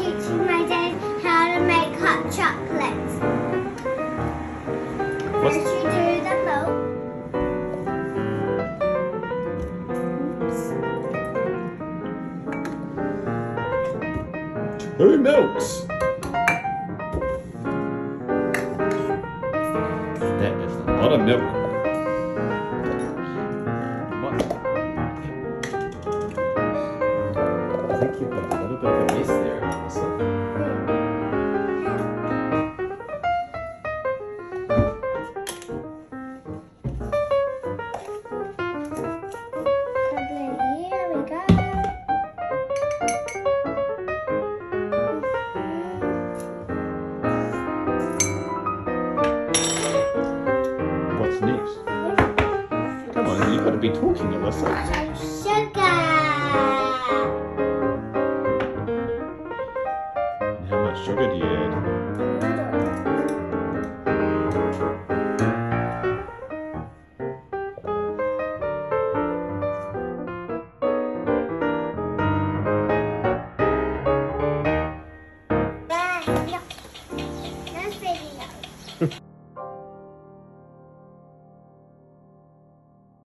teaching my dad how to make hot chocolate. What's First you do the milk. Who milks? That is a lot of milk. What? I think you've got a little bit of a mess there, Alyssa. Here we go. What's next? Come on, you've got to be talking, Alyssa. Some sugar. And how much sugar do you add?